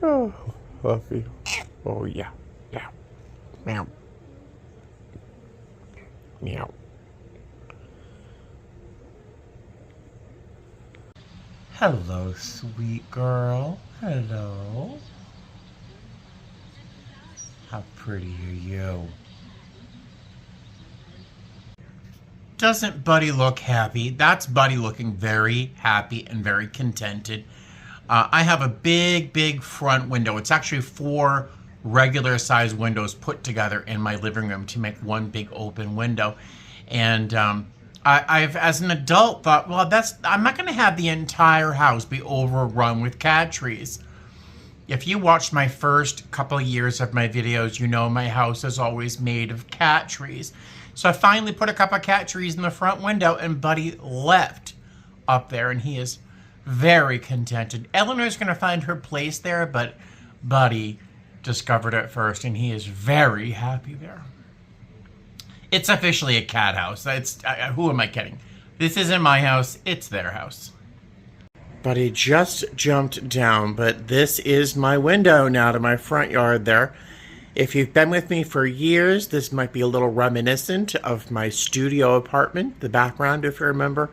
Oh, Fluffy. Oh, yeah. Yeah. Meow. Meow. Hello, sweet girl. Hello. How pretty are you? Doesn't Buddy look happy? That's Buddy looking very happy and very contented. I have a big front window. It's actually 4 regular size windows put together in my living room to make one big open window. And I've, as an adult, thought, well, I'm not going to have the entire house be overrun with cat trees. If you watched my first couple of years of my videos, you know my house is always made of cat trees. So I finally put a couple of cat trees in the front window, and Buddy left up there, and he is very contented. Eleanor's going to find her place there, but Buddy discovered it first, and he is very happy there. It's officially a cat house. Who am I kidding? This isn't my house. It's their house. Buddy just jumped down, but this is my window now to my front yard there. If you've been with me for years, this might be a little reminiscent of my studio apartment, the background, if you remember.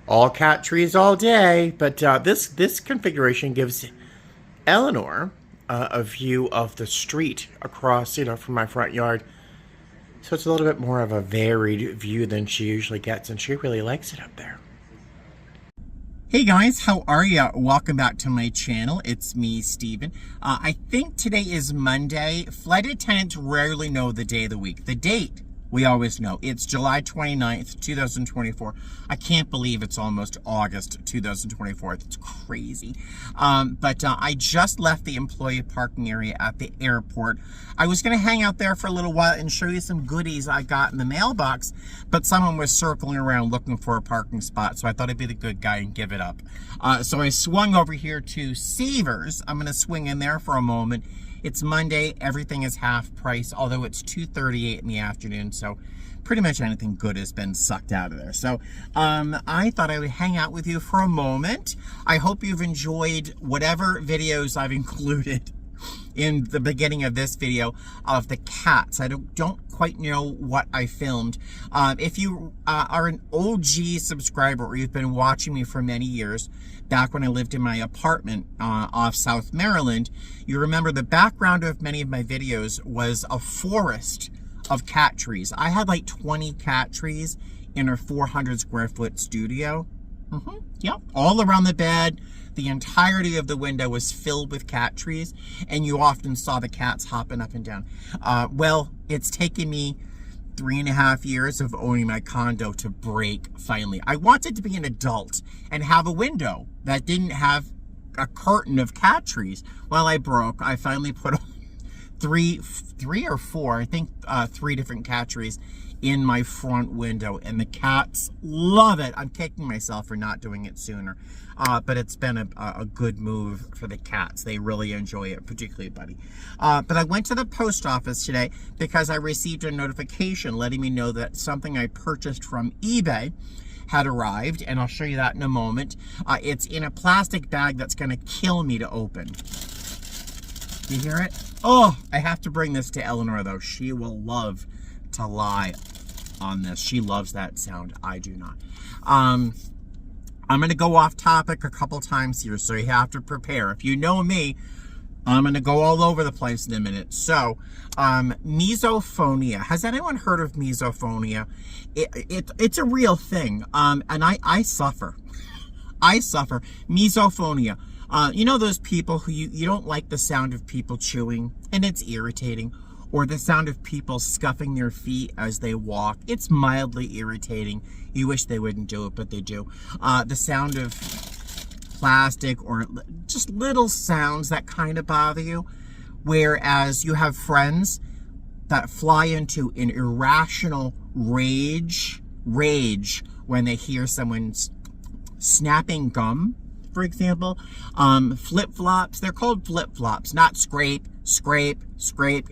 All cat trees all day, but this configuration gives Eleanor a view of the street across, from my front yard. So it's a little bit more of a varied view than she usually gets, and she really likes it up there. Hey guys, how are ya? Welcome back to my channel. It's me, Steven. I think today is Monday. Flight attendants rarely know the day of the week. The date, we always know. It's July 29th, 2024. I can't believe it's almost August 2024. It's crazy. But I just left the employee parking area at the airport. I was going to hang out there for a little while and show you some goodies I got in the mailbox, but someone was circling around looking for a parking spot, so I thought I'd be the good guy and give it up. So I swung over here to Savers. I'm going to swing in there for a moment. It's Monday, everything is half price, although it's 2:38 in the afternoon, so pretty much anything good has been sucked out of there. So I thought I would hang out with you for a moment. I hope you've enjoyed whatever videos I've included in the beginning of this video of the cats. I don't quite know what I filmed. If you are an OG subscriber or you've been watching me for many years, back when I lived in my apartment off South Maryland, you remember the background of many of my videos was a forest of cat trees. I had like 20 cat trees in a 400 square foot studio. Yep, all around the bed. The entirety of the window was filled with cat trees, and you often saw the cats hopping up and down. Well, it's taken me 3.5 years of owning my condo to break finally. I wanted to be an adult and have a window that didn't have a curtain of cat trees. Well, I broke. I finally put three or four, I think 3 different cat trees in my front window, and the cats love it. I'm kicking myself for not doing it sooner, but it's been a good move for the cats. They really enjoy it, particularly Buddy. But I went to the post office today because I received a notification letting me know that something I purchased from eBay had arrived, and I'll show you that in a moment. It's in a plastic bag that's going to kill me to open. You hear it? Oh, I have to bring this to Eleanor, though. She will love to lie on this. She loves that sound. I do not. I'm going to go off topic a couple times here, so you have to prepare. If you know me, I'm going to go all over the place in a minute. So, misophonia. Has anyone heard of misophonia? It's a real thing, and I suffer. I suffer. Misophonia. You know those people who you don't like the sound of people chewing, and it's irritating, or the sound of people scuffing their feet as they walk. It's mildly irritating. You wish they wouldn't do it, but they do. The sound of plastic or just little sounds that kind of bother you. Whereas you have friends that fly into an irrational rage when they hear someone snapping gum, for example. Flip-flops, they're called flip-flops, not scrape.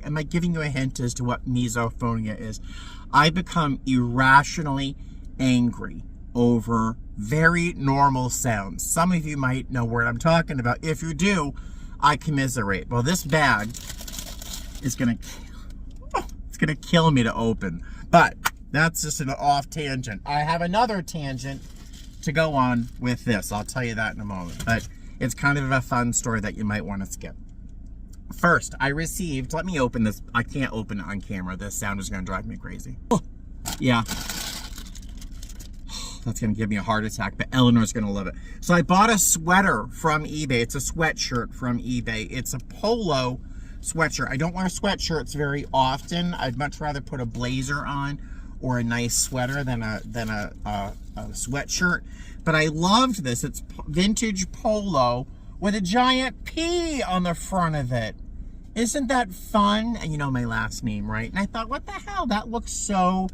Am I giving you a hint as to what misophonia is? I become irrationally angry over very normal sounds. Some of you might know what I'm talking about. If you do, I commiserate. Well, this bag is gonna kill me to open. But that's just an off tangent. I have another tangent to go on with this. I'll tell you that in a moment. But it's kind of a fun story that you might want to skip. First, I received, let me open this. I can't open it on camera. This sound is going to drive me crazy. Oh, yeah. That's going to give me a heart attack, but Eleanor's going to love it. So I bought a sweater from eBay. It's a sweatshirt from eBay. It's a polo sweatshirt. I don't wear sweatshirts very often. I'd much rather put a blazer on or a nice sweater than a sweatshirt. But I loved this. It's vintage polo with a giant P on the front of it. Isn't that fun? And you know my last name, right? And I thought, what the hell? That looks so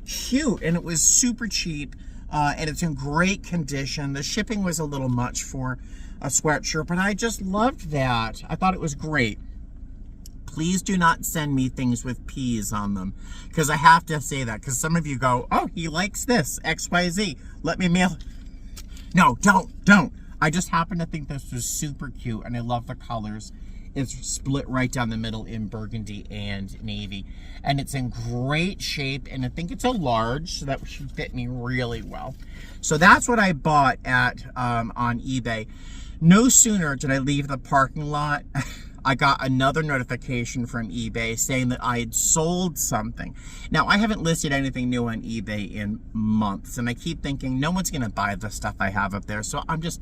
cute. And it was super cheap. And it's in great condition. The shipping was a little much for a sweatshirt, but I just loved that. I thought it was great. Please do not send me things with P's on them, because I have to say that, because some of you go, oh, he likes this, XYZ. Let me mail. No, don't. I just happen to think this was super cute, and I love the colors. It's split right down the middle in burgundy and navy, and it's in great shape, and I think it's a large, so that should fit me really well. So that's what I bought at on eBay. No sooner did I leave the parking lot, I got another notification from eBay saying that I had sold something. Now, I haven't listed anything new on eBay in months, and I keep thinking no one's going to buy the stuff I have up there, so I'm just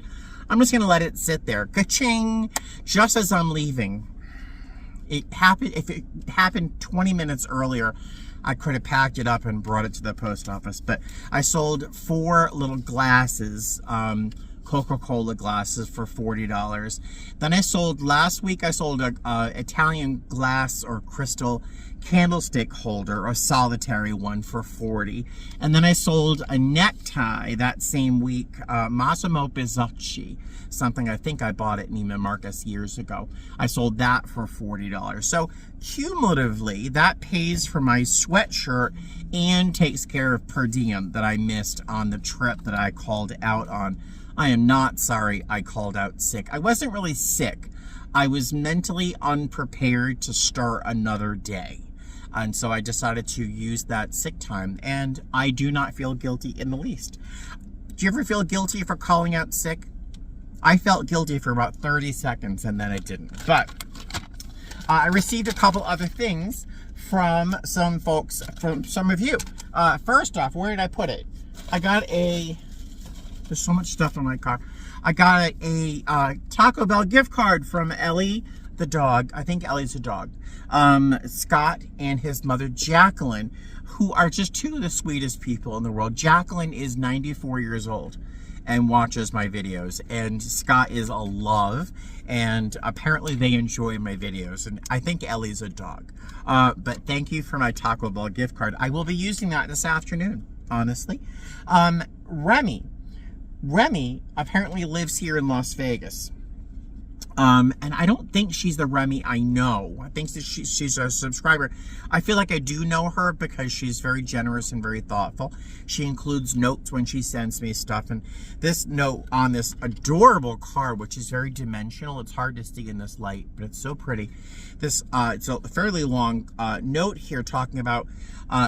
going to let it sit there. Ka-ching! Just as I'm leaving. It happened. If it happened 20 minutes earlier, I could have packed it up and brought it to the post office, but I sold 4 little glasses, Coca-Cola glasses for $40. Then last week I sold a Italian glass or crystal candlestick holder, a solitary one, for $40. And then I sold a necktie that same week, Massimo Bizzocchi, something I think I bought at Neiman Marcus years ago. I sold that for $40. So cumulatively, that pays for my sweatshirt and takes care of per diem that I missed on the trip that I called out on. I am not sorry I called out sick. I wasn't really sick. I was mentally unprepared to start another day. And so I decided to use that sick time. And I do not feel guilty in the least. Do you ever feel guilty for calling out sick? I felt guilty for about 30 seconds and then I didn't. But I received a couple other things from some folks, from some of you. First off, where did I put it? I got there's so much stuff in my car. I got a Taco Bell gift card from Ellie, the dog. I think Ellie's a dog. Scott and his mother, Jacqueline, who are just 2 of the sweetest people in the world. Jacqueline is 94 years old and watches my videos. And Scott is a love. And apparently they enjoy my videos. And I think Ellie's a dog. But thank you for my Taco Bell gift card. I will be using that this afternoon, honestly. Remy apparently lives here in Las Vegas. And I don't think she's the Remy I know. I think that she's a subscriber. I feel like I do know her because she's very generous and very thoughtful. She includes notes when she sends me stuff. And this note on this adorable card, which is very dimensional. It's hard to see in this light, but it's so pretty. This it's a fairly long note here talking about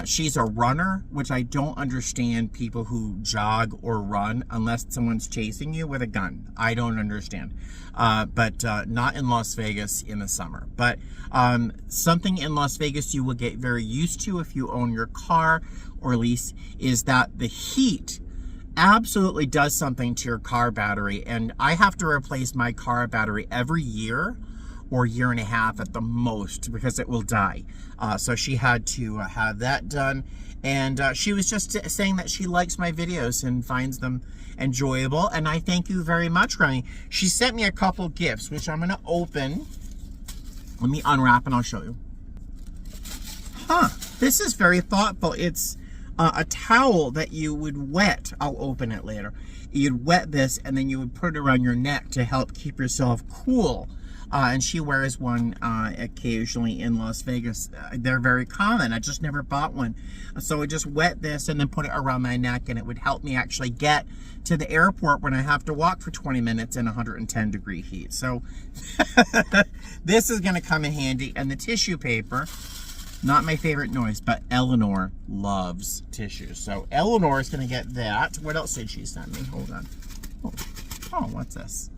she's a runner, which I don't understand people who jog or run unless someone's chasing you with a gun. I don't understand. But not in Las Vegas in the summer. But something in Las Vegas you will get very used to if you own your car or lease is that the heat absolutely does something to your car battery. And I have to replace my car battery every year or year and a half at the most because it will die. So she had to have that done. And she was just saying that she likes my videos and finds them enjoyable. And I thank you very much, Remy. She sent me a couple gifts, which I'm going to open. Let me unwrap and I'll show you. This is very thoughtful. It's a towel that you would wet. I'll open it later. You'd wet this and then you would put it around your neck to help keep yourself cool. and she wears one occasionally in Las Vegas. They're very common. I just never bought one. So I just wet this and then put it around my neck, and it would help me actually get to the airport when I have to walk for 20 minutes in 110-degree heat. So this is going to come in handy. And the tissue paper, not my favorite noise, but Eleanor loves tissues. So Eleanor is going to get that. What else did she send me? Hold on. Oh, what's this?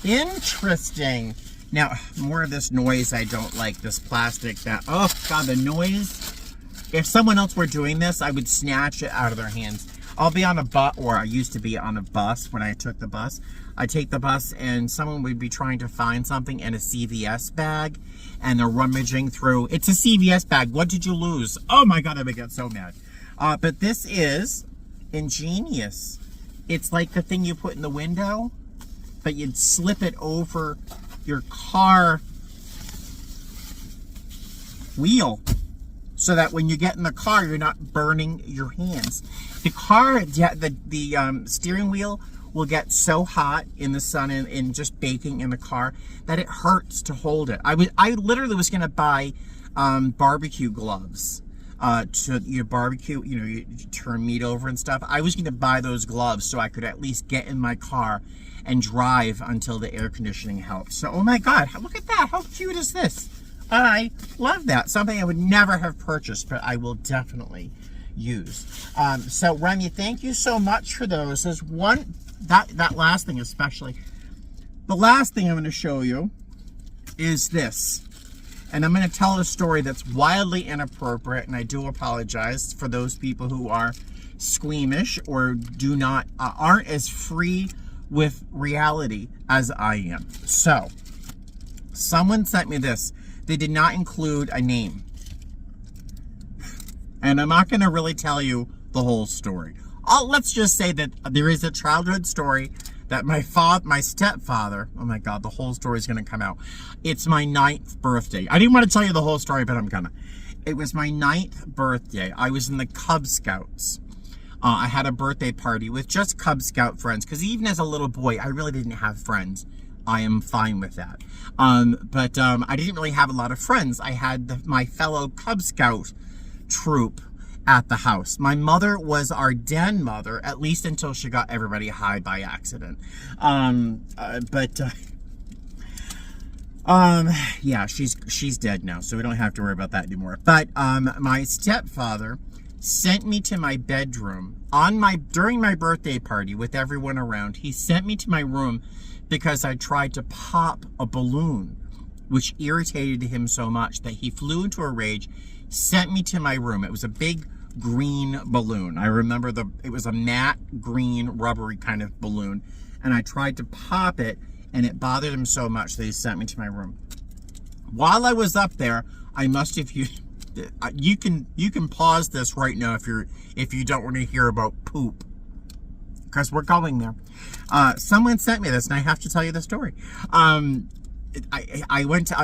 Interesting. Now, more of this noise I don't like. This plastic that, oh God, the noise. If someone else were doing this, I would snatch it out of their hands. I'll be on a bus, or I used to be on a bus when I took the bus. I take the bus and someone would be trying to find something in a CVS bag and they're rummaging through. It's a CVS bag. What did you lose? Oh my God, I would get so mad. But this is ingenious. It's like the thing you put in the window, but you'd slip it over your car wheel so that when you get in the car, you're not burning your hands. The car, the steering wheel will get so hot in the sun and just baking in the car that it hurts to hold it. I literally was going to buy barbecue gloves to your barbecue, you turn meat over and stuff. I was going to buy those gloves so I could at least get in my car and drive until the air conditioning helped. So, oh my God, look at that. How cute is this? I love that. Something I would never have purchased, but I will definitely use. So Remy, thank you so much for those. There's one, that last thing especially. The last thing I'm going to show you is this. And I'm going to tell a story that's wildly inappropriate, and I do apologize for those people who are squeamish or do not, aren't as free with reality as I am. So, someone sent me this. They did not include a name. And I'm not going to really tell you the whole story. Let's just say that there is a childhood story that my stepfather, oh my God, the whole story is going to come out. It's my 9th birthday. I didn't want to tell you the whole story, but I'm gonna. It was my 9th birthday. I was in the Cub Scouts. I had a birthday party with just Cub Scout friends, because even as a little boy, I really didn't have friends. I am fine with that. But I didn't really have a lot of friends. I had my fellow Cub Scout troop at the house. My mother was our den mother, at least until she got everybody high by accident. Yeah, she's dead now, so we don't have to worry about that anymore. But my stepfather sent me to my bedroom during my birthday party with everyone around. He sent me to my room because I tried to pop a balloon, which irritated him so much that he flew into a rage, sent me to my room. It was a big green balloon. I remember it was a matte green rubbery kind of balloon, and I tried to pop it, and it bothered him so much that he sent me to my room. While I was up there, I must have used, you can pause this right now if you don't want to hear about poop, because we're going there. Someone sent me this, and I have to tell you the story. I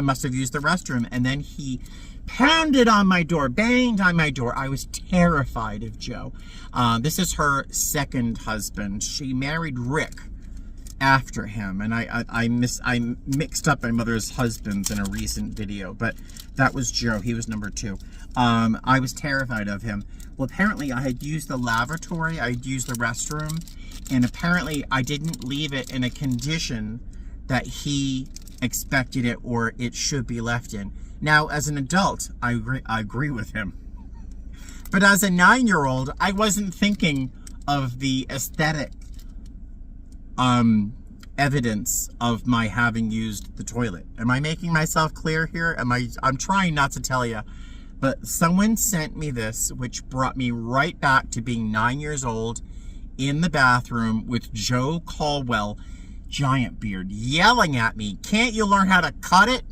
must have used the restroom, and then he pounded on my door, banged on my door. I was terrified of Joe. This is her second husband. She married Rick after him, and I mixed up my mother's husbands in a recent video, but that was Joe. He was number 2. I was terrified of him. Well, apparently I had used the lavatory, I had used the restroom, and apparently I didn't leave it in a condition that he expected it or it should be left in. Now, as an adult, I agree with him. But as a 9-year-old, I wasn't thinking of the aesthetic evidence of my having used the toilet. Am I making myself clear here? I'm trying not to tell you, but someone sent me this, which brought me right back to being 9 years old in the bathroom with Joe Caldwell, giant beard, yelling at me, "Can't you learn how to cut it?"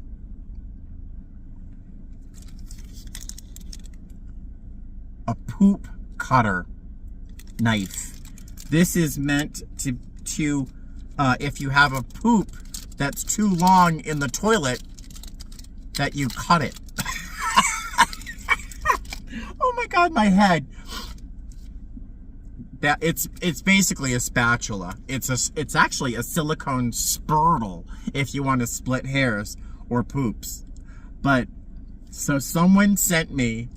A poop cutter knife. This is meant to if you have a poop that's too long in the toilet, that you cut it. Oh my God, my head. that it's basically a spatula. It's actually a silicone spurtle if you want to split hairs or poops. But so someone sent me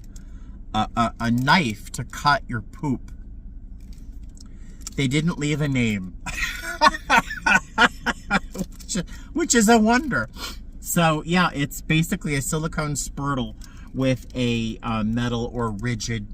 a knife to cut your poop. They didn't leave a name, which is a wonder. So yeah, it's basically a silicone spurtle with a metal or rigid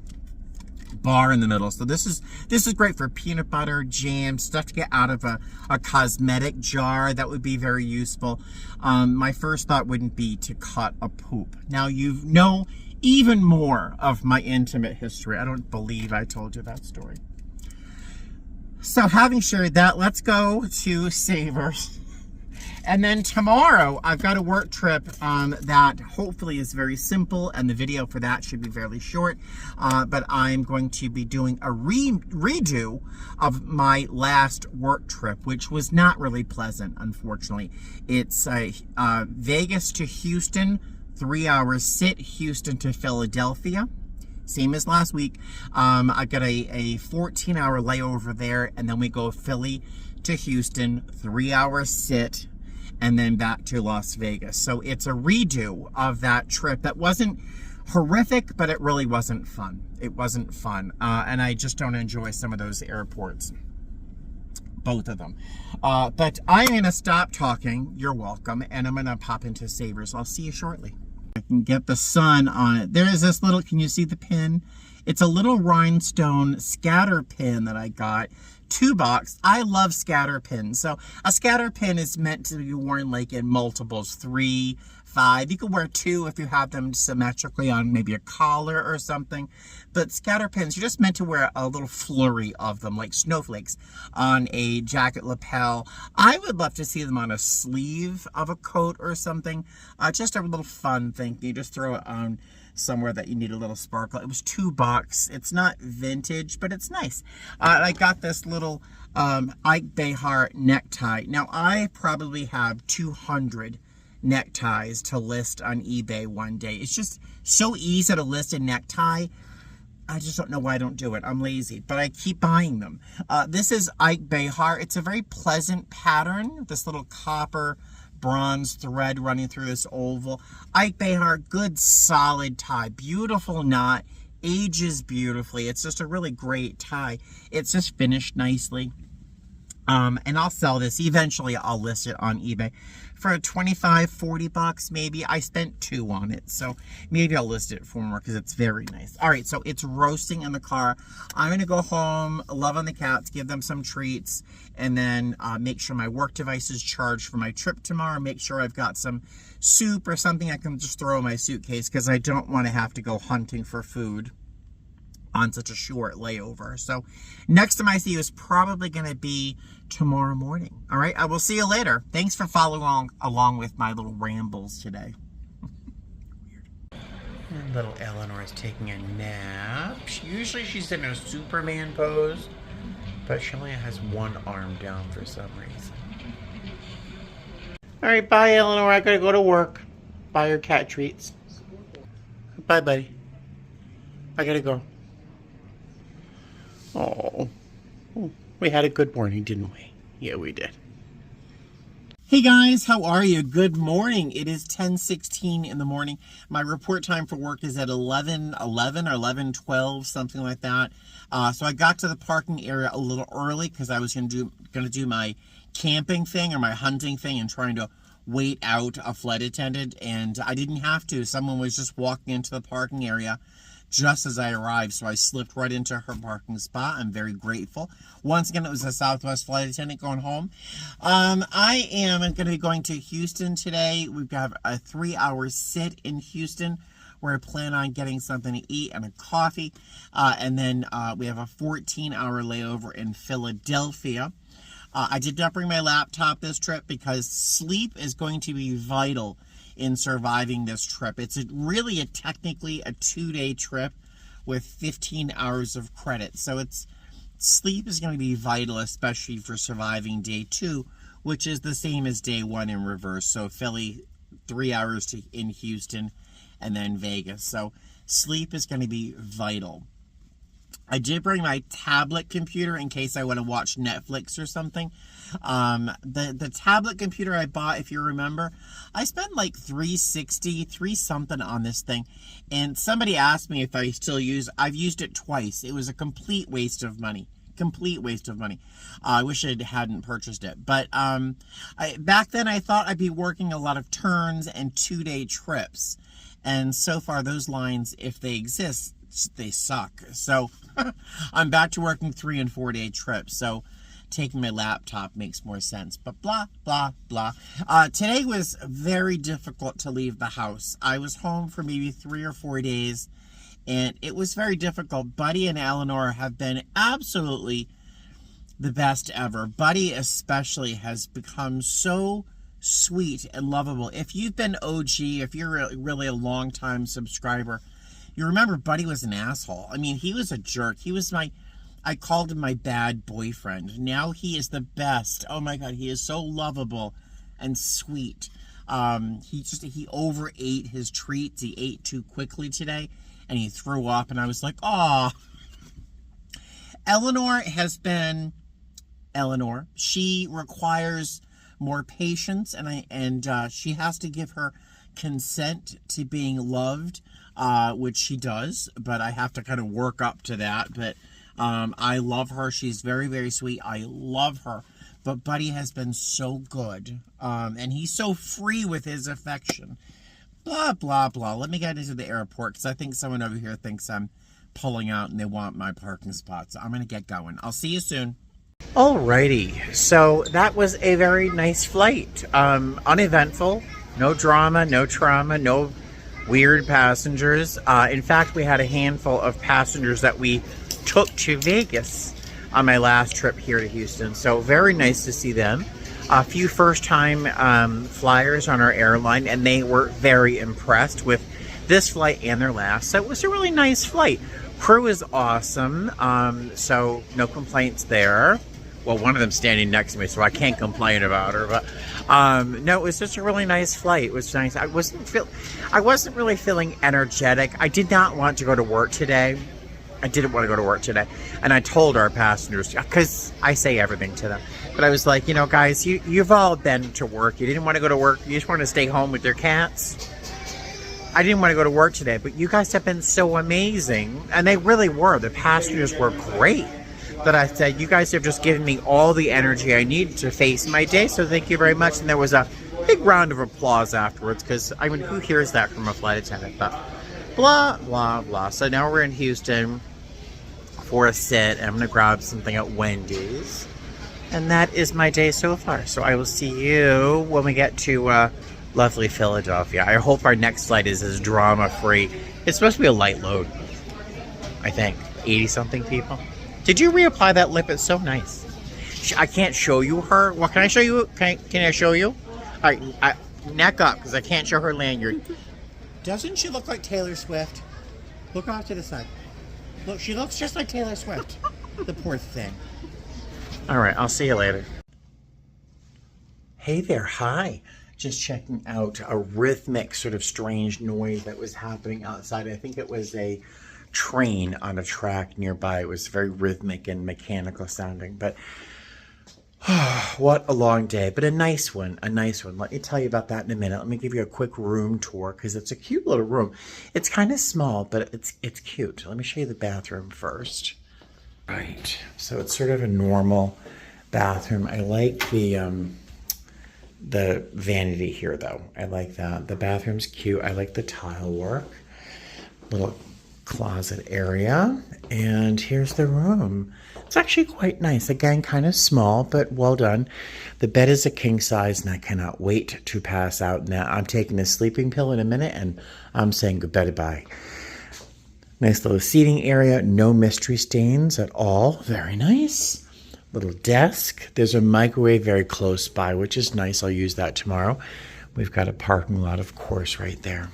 bar in the middle. So this is great for peanut butter, jam, stuff to get out of a cosmetic jar. That would be very useful. My first thought wouldn't be to cut a poop. Now you know even more of my intimate history. I don't believe I told you that story. So having shared that, let's go to Savers. And then tomorrow, I've got a work trip that hopefully is very simple, and the video for that should be fairly short. But I'm going to be doing a redo of my last work trip, which was not really pleasant, unfortunately. It's Vegas to Houston, 3 hours sit, Houston to Philadelphia. Same as last week. I've got a 14-hour layover there, and then we go Philly to Houston, 3 hours sit, and then back to Las Vegas. So it's a redo of that trip that wasn't horrific, but it really wasn't fun. It wasn't fun. And I just don't enjoy some of those airports. Both of them. But I'm going to stop talking. You're welcome. And I'm going to pop into Savers. I'll see you shortly. I can get the sun on it. There is this little, can you see the pin? It's a little rhinestone scatter pin that I got. $2. I love scatter pins. So a scatter pin is meant to be worn like in multiples, 3, 5. You can wear 2 if you have them symmetrically on maybe a collar or something. But scatter pins, you're just meant to wear a little flurry of them, like snowflakes, on a jacket lapel. I would love to see them on a sleeve of a coat or something. Just a little fun thing. You just throw it on somewhere that you need a little sparkle. It was $2. It's not vintage, but it's nice. I got this little Ike Behar necktie. Now, I probably have 200 neckties to list on eBay one day. It's just so easy to list a necktie. I just don't know why I don't do it. I'm lazy, but I keep buying them. This is Ike Behar. It's a very pleasant pattern. This little copper bronze thread running through this oval. Ike Behar, good solid tie. Beautiful knot. Ages beautifully. It's just a really great tie. It's just finished nicely. And I'll sell this. Eventually, I'll list it on eBay for $25, $40 maybe. I spent $2 on it, so maybe I'll list it for more because it's very nice. All right, so it's roasting in the car. I'm going to go home, love on the cats, give them some treats, and then make sure my work device is charged for my trip tomorrow. Make sure I've got some soup or something I can just throw in my suitcase because I don't want to have to go hunting for food on such a short layover. So next time I see you is probably going to be tomorrow morning. All right, I will see you later. Thanks for following along with my little rambles today. Weird. And little Eleanor is taking a nap. Usually she's in a Superman pose, but she only has one arm down for some reason. All right, bye, Eleanor. I gotta go to work. Buy your cat treats. Bye, buddy. I gotta go. Oh, we had a good morning, didn't we? Yeah, we did. Hey guys, how are you? Good morning. It is 10:16 in the morning. My report time for work is at 11:11 or 11:12, something like that. So I got to the parking area a little early because I was going to do my camping thing or my hunting thing and trying to wait out a flight attendant, and I didn't have to. Someone was just walking into the parking area just as I arrived, so I slipped right into her parking spot. I'm very grateful. Once again, it was a Southwest flight attendant going home. I am going to be going to Houston today. We've got a 3-hour sit in Houston where I plan on getting something to eat and a coffee. And then we have a 14-hour layover in Philadelphia. I did not bring my laptop this trip because sleep is going to be vital in surviving this trip. It's really technically a 2-day trip with 15 hours of credit. So sleep is going to be vital, especially for surviving day 2, which is the same as day 1 in reverse. So Philly, 3 hours in Houston, and then Vegas. So sleep is going to be vital. I did bring my tablet computer in case I want to watch Netflix or something. The tablet computer I bought, if you remember, I spent like $3 something on this thing. And somebody asked me if I still I've used it twice. It was a complete waste of money. Complete waste of money. I wish I hadn't purchased it. But back then I thought I'd be working a lot of turns and 2-day trips. And so far those lines, if they exist, they suck. So I'm back to working 3 and 4-day trips. So taking my laptop makes more sense. But blah, blah, blah. Today was very difficult to leave the house. I was home for maybe 3 or 4 days, and it was very difficult. Buddy and Eleanor have been absolutely the best ever. Buddy especially has become so sweet and lovable. If you've been OG, if you're really a long-time subscriber, you remember Buddy was an asshole. I mean, he was a jerk. He was I called him my bad boyfriend. Now he is the best. Oh my God, he is so lovable and sweet. He overate his treats. He ate too quickly today and he threw up, and I was like, "Aw." Eleanor has been Eleanor. She requires more patience, and she has to give her consent to being loved, which she does, but I have to kind of work up to that. But I love her. She's very, very sweet. I love her. But Buddy has been so good, and he's so free with his affection. Blah, blah, blah. Let me get into the airport, because I think someone over here thinks I'm pulling out and they want my parking spot. So I'm going to get going. I'll see you soon. Alrighty, so that was a very nice flight. Uneventful, no drama, no trauma, no weird passengers. In fact, we had a handful of passengers that we took to Vegas on my last trip here to Houston, so very nice to see them. A few first-time flyers on our airline, and they were very impressed with this flight and their last, so it was a really nice flight. Crew is awesome, so no complaints there. Well, one of them standing next to me, so I can't complain about her. But no, it was just a really nice flight. It was nice. I wasn't really feeling energetic. I did not want to go to work today. I didn't want to go to work today, and I told our passengers, because I say everything to them. But I was like, you know, guys, you've all been to work. You didn't want to go to work. You just wanted to stay home with your cats. I didn't want to go to work today, but you guys have been so amazing, and they really were. The passengers were great. That I said, you guys have just given me all the energy I need to face my day, so thank you very much. And there was a big round of applause afterwards, because, I mean, who hears that from a flight attendant? But blah, blah, blah. So now we're in Houston for a sit, and I'm going to grab something at Wendy's. And that is my day so far. So I will see you when we get to lovely Philadelphia. I hope our next flight is as drama-free. It's supposed to be a light load, I think. 80-something people. Did you reapply that lip? It's so nice. I can't show you her. Well, can I show you? Can I show you? All right, neck up, because I can't show her lanyard. Doesn't she look like Taylor Swift? Look off to the side. Look, she looks just like Taylor Swift. The poor thing. All right, I'll see you later. Hey there, hi. Just checking out a rhythmic, sort of strange noise that was happening outside. I think it was a train on a track nearby. It was very rhythmic and mechanical sounding, but what a long day, but a nice one. Let me tell you about that in a minute. Let me give you a quick room tour, because it's a cute little room. It's kind of small, but it's cute. Let me show you the bathroom first. Right, so it's sort of a normal bathroom. I like the vanity here, though. I like that. The bathroom's cute. I like the tile work. Little closet area, and here's the room. It's actually quite nice. Again, kind of small, but well done. The bed is a king size, and I cannot wait to pass out now. I'm taking a sleeping pill in a minute, and I'm saying goodbye. Nice little seating area. No mystery stains at all. Very nice. Little desk. There's a microwave very close by, which is nice. I'll use that tomorrow. We've got a parking lot, of course, right there.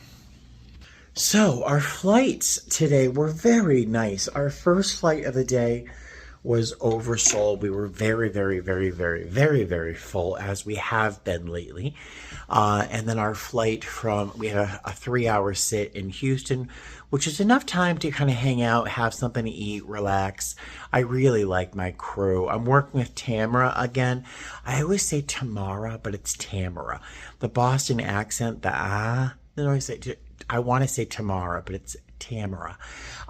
So our flights today were very nice. Our first flight of the day was oversold. We were very, very, very, very, very, very full, as we have been lately. And then our flight we had a 3-hour sit in Houston, which is enough time to kind of hang out, have something to eat, relax. I really like my crew. I'm working with Tamara again. I always say Tamara, but it's Tamara. The Boston accent, I want to say Tamara, but it's Tamara.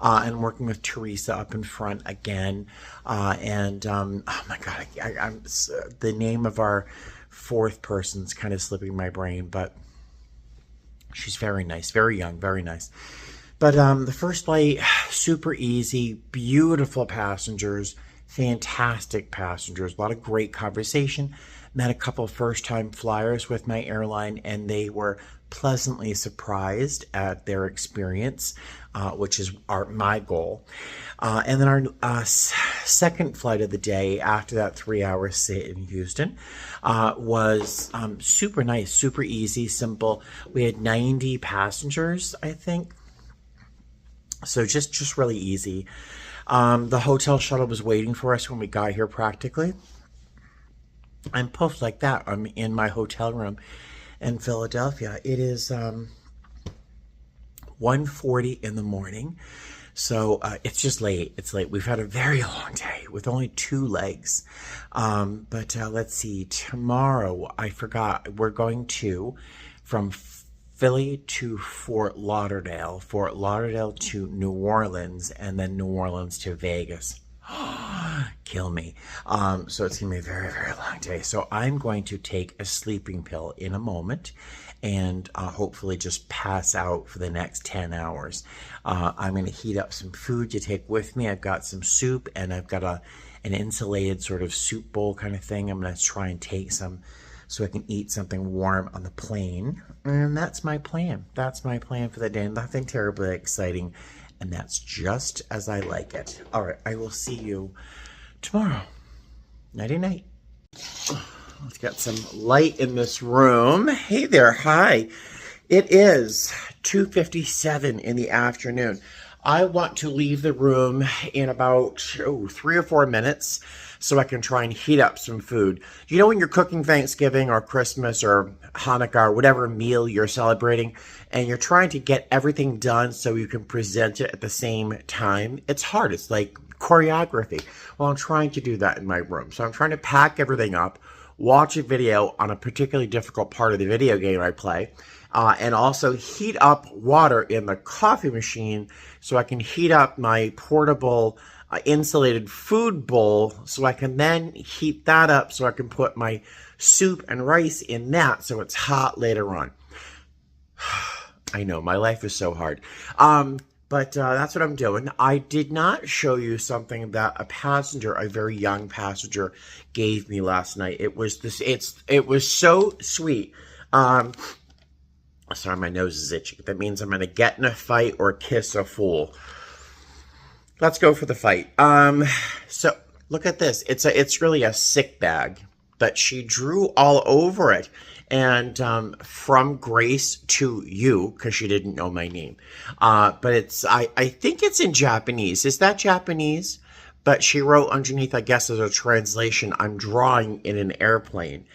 And working with Teresa up in front again. Oh my God, the name of our fourth person's kind of slipping my brain, but she's very nice, very young, very nice. But the first flight, super easy, beautiful passengers, fantastic passengers, a lot of great conversation. Met a couple first-time flyers with my airline, and they were pleasantly surprised at their experience, which is my goal. And then our second flight of the day after that 3-hour sit in Houston was super nice, super easy, simple. We had 90 passengers, I think. So just really easy. The hotel shuttle was waiting for us when we got here practically. And poof, like that, I'm in my hotel room in Philadelphia. It is 1:40 in the morning. So it's just late. It's late. We've had a very long day with only 2 legs. But let's see. Tomorrow, I forgot, we're going from Philly to Fort Lauderdale to New Orleans, and then New Orleans to Vegas. Kill me. So it's going to be a very, very long day. So I'm going to take a sleeping pill in a moment and hopefully just pass out for the next 10 hours. I'm going to heat up some food to take with me. I've got some soup, and I've got an insulated sort of soup bowl kind of thing. I'm going to try and take some so I can eat something warm on the plane. And that's my plan. That's my plan for the day. Nothing terribly exciting. And that's just as I like it. All right, I will see you tomorrow. Nighty-night. Let's get some light in this room. Hey there, hi. It is 2:57 in the afternoon. I want to leave the room in about 3 or 4 minutes so I can try and heat up some food. You know when you're cooking Thanksgiving or Christmas or Hanukkah or whatever meal you're celebrating, and you're trying to get everything done so you can present it at the same time? It's hard. It's like choreography. Well, I'm trying to do that in my room. So I'm trying to pack everything up, watch a video on a particularly difficult part of the video game I play, and also heat up water in the coffee machine so I can heat up my portable insulated food bowl so I can then heat that up so I can put my soup and rice in that so it's hot later on. I know, my life is so hard. But that's what I'm doing. I did not show you something that a very young passenger gave me last night. It was so sweet. Sorry, my nose is itchy. That means I'm going to get in a fight or kiss a fool. Let's go for the fight. So look at this. It's really a sick bag, but she drew all over it. And from Grace to you, because she didn't know my name. But I think it's in Japanese. Is that Japanese? But she wrote underneath, I guess as a translation, I'm drawing in an airplane.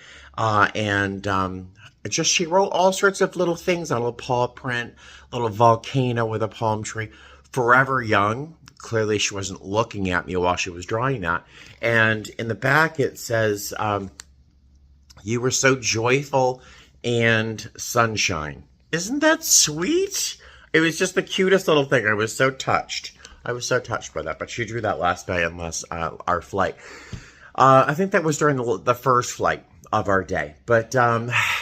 She wrote all sorts of little things on a little paw print, a little volcano with a palm tree. Forever young. Clearly she wasn't looking at me while she was drawing that. And in the back it says, you were so joyful and sunshine. Isn't that sweet? It was just the cutest little thing. I was so touched. I was so touched by that. But she drew that last night on our flight. I think that was during the first flight of our day. But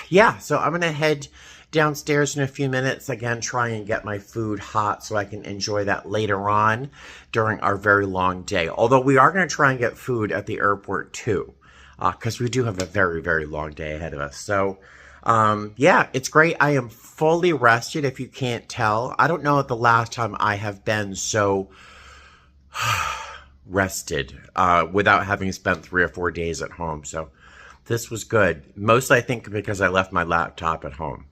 yeah, so I'm going to head downstairs in a few minutes. Again, try and get my food hot so I can enjoy that later on during our very long day. Although we are going to try and get food at the airport too. Because we do have a very, very long day ahead of us. So, yeah, it's great. I am fully rested, if you can't tell. I don't know the last time I have been so rested without having spent 3 or 4 days at home. So this was good. Mostly, I think, because I left my laptop at home.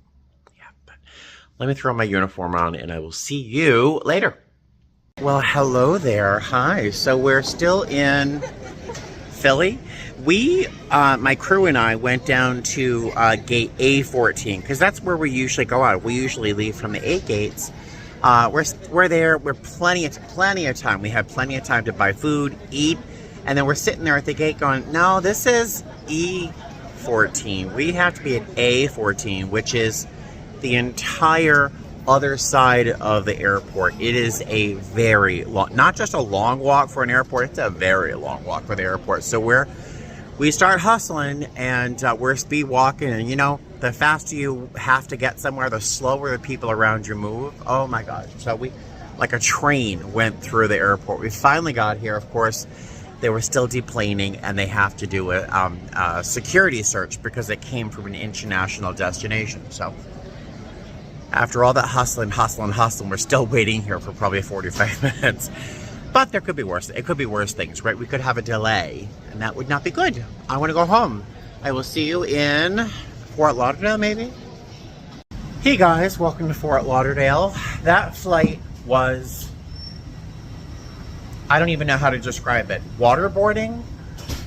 Yeah, but let me throw my uniform on, and I will see you later. Well, hello there. Hi. So we're still in Philly. We, my crew and I went down to gate A14 because that's where we usually go out. We usually leave from the A gates. We're there. We're plenty of time. We have plenty of time to buy food, eat, and then we're sitting there at the gate going, no, this is E14. We have to be at A14, which is the entire other side of the airport. It is a very long, not just a long walk for an airport, it's a very long walk for the airport. So we start hustling and we're speed walking, and you know, the faster you have to get somewhere, the slower the people around you move. Oh my gosh. So we, like a train, went through the airport. We finally got here. Of course, they were still deplaning and they have to do a security search because it came from an international destination. So after all that hustling, we're still waiting here for probably 45 minutes. But there could be worse. It could be worse things, right? We could have a delay, and that would not be good. I want to go home. I will see you in Fort Lauderdale, maybe? Hey guys, welcome to Fort Lauderdale. That flight was, I don't even know how to describe it. Waterboarding,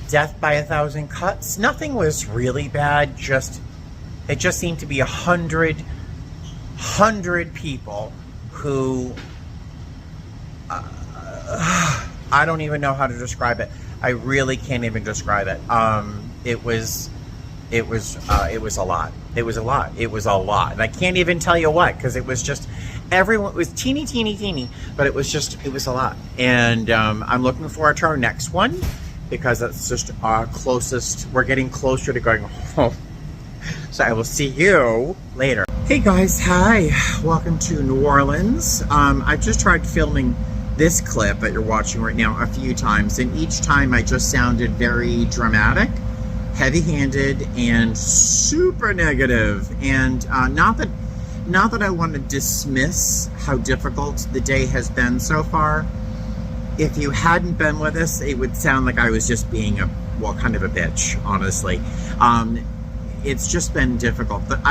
death by 1,000 cuts. Nothing was really bad. It just seemed to be 100 people who I don't even know how to describe it. I really can't even describe it. It was a lot. It was a lot. And I can't even tell you what, because it was just, everyone was teeny, but it was a lot. And I'm looking forward to our next one because that's just our closest. We're getting closer to going home. So I will see you later. Hey guys, hi. Welcome to New Orleans. I just tried filming this clip that you're watching right now a few times, and each time I just sounded very dramatic, heavy-handed, and super negative. And not that I want to dismiss how difficult the day has been so far. If you hadn't been with us, it would sound like I was just being kind of a bitch, honestly. It's just been difficult. But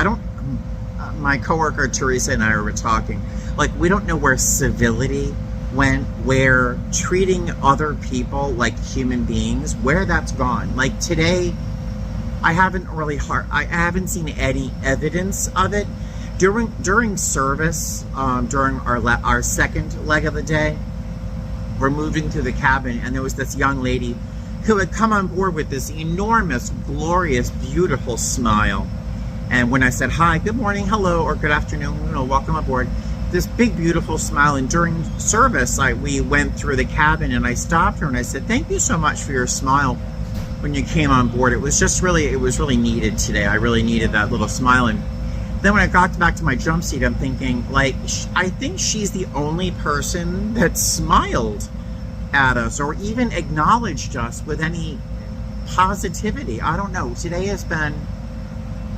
my coworker Teresa and I were talking, like, we don't know where civility went, where treating other people like human beings, where that's gone. Like today, I haven't seen any evidence of it. During service, during our second leg of the day, we're moving through the cabin, and there was this young lady who had come on board with this enormous, glorious, beautiful smile. And when I said, hi, good morning, hello, or good afternoon, welcome aboard, this big, beautiful smile. And during service, we went through the cabin, and I stopped her and I said, thank you so much for your smile when you came on board. It was really needed today. I really needed that little smile. And then when I got back to my jump seat, I'm thinking, like, I think she's the only person that smiled at us or even acknowledged us with any positivity. I don't know. Today has been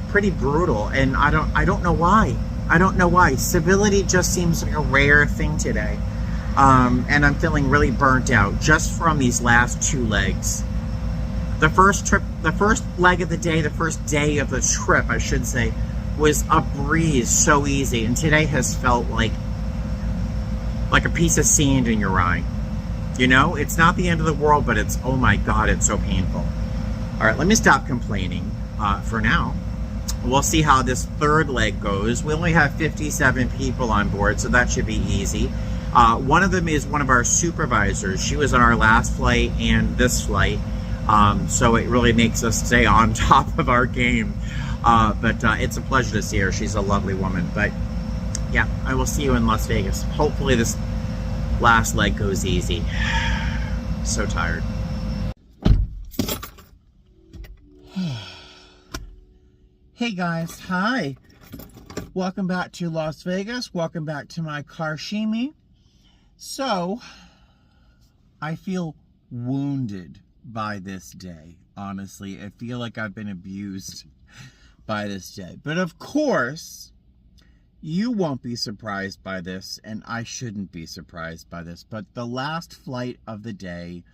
pretty brutal, and I don't know why. I don't know why. Civility just seems like a rare thing today. And I'm feeling really burnt out just from these last two legs. The first leg of the day, the first day of the trip, I should say, was a breeze, so easy. And today has felt like a piece of sand in your eye. You know, it's not the end of the world, but it's, oh my God, it's so painful. All right, let me stop complaining for now. We'll see how this third leg goes. We only have 57 people on board, so that should be easy. One of them is one of our supervisors. She was on our last flight and this flight, so it really makes us stay on top of our game. But it's a pleasure to see her. She's a lovely woman. But yeah, I will see you in Las Vegas. Hopefully this last leg goes easy. So tired. Hey guys, hi. Welcome back to Las Vegas. Welcome back to my Karshimi. So, I feel wounded by this day. Honestly, I feel like I've been abused by this day. But of course, you won't be surprised by this, and I shouldn't be surprised by this. But the last flight of the day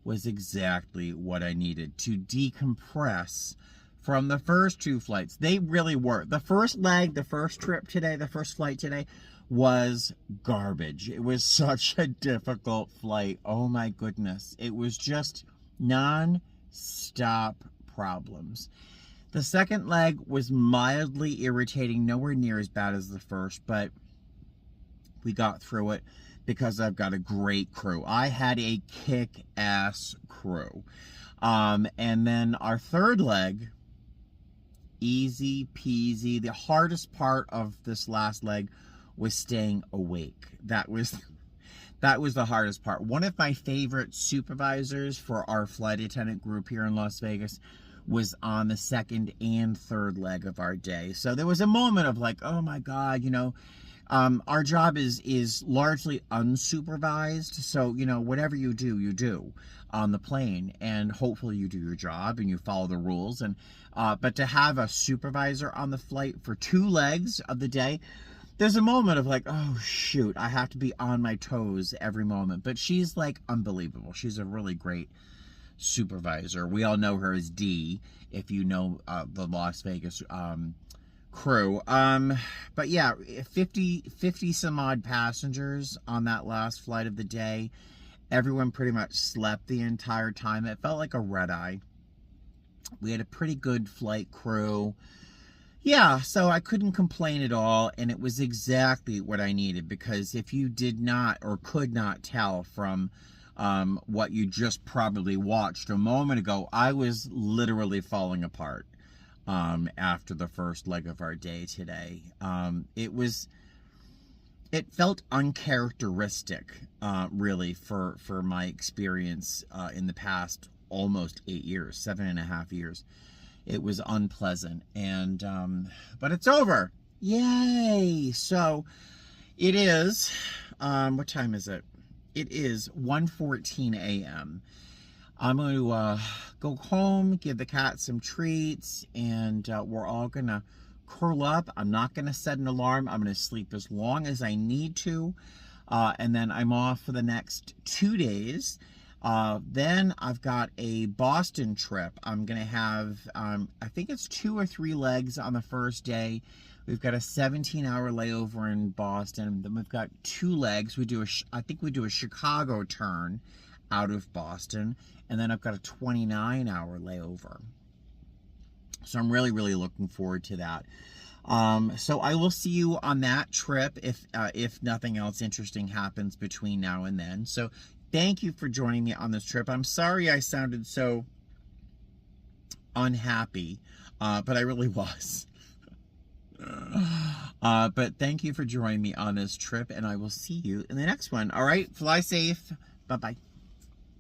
was exactly what I needed to decompress from the first two flights. They really were. The first leg, the first trip today, the first flight today was garbage. It was such a difficult flight. Oh my goodness. It was just non-stop problems. The second leg was mildly irritating, nowhere near as bad as the first, but we got through it because I've got a great crew. I had a kick-ass crew. And then our third leg, easy peasy. The hardest part of this last leg was staying awake. That was the hardest part. One of my favorite supervisors for our flight attendant group here in Las Vegas was on the second and third leg of our day. So there was a moment of like, oh my God, you know, our job is largely unsupervised. So, you know, whatever you do on the plane, and hopefully you do your job and you follow the rules. And but to have a supervisor on the flight for 2 legs of the day, there's a moment of like, oh shoot, I have to be on my toes every moment. But she's like unbelievable. She's a really great supervisor. We all know her as Dee, if you know the Las Vegas crew. But yeah, 50 some odd passengers on that last flight of the day. Everyone pretty much slept the entire time. It felt like a red eye. We had a pretty good flight crew. Yeah, so I couldn't complain at all, and it was exactly what I needed, because if you did not or could not tell from what you just probably watched a moment ago, I was literally falling apart after the first leg of our day today. It felt uncharacteristic, really, for my experience in the past almost 8 years, 7.5 years. It was unpleasant, and but it's over. Yay! So it is, what time is it? It is 1:14 a.m. I'm going to go home, give the cat some treats, and we're all going to curl up. I'm not going to set an alarm. I'm going to sleep as long as I need to, and then I'm off for the next 2 days. Then I've got a Boston trip. I'm going to have, I think it's 2 or 3 legs on the first day. We've got a 17-hour layover in Boston. Then we've got 2 legs. I think we do a Chicago turn out of Boston. And then I've got a 29-hour layover. So I'm really, really looking forward to that. So I will see you on that trip if nothing else interesting happens between now and then. So thank you for joining me on this trip. I'm sorry I sounded so unhappy, but I really was. But thank you for joining me on this trip, and I will see you in the next one. All right, fly safe. Bye-bye.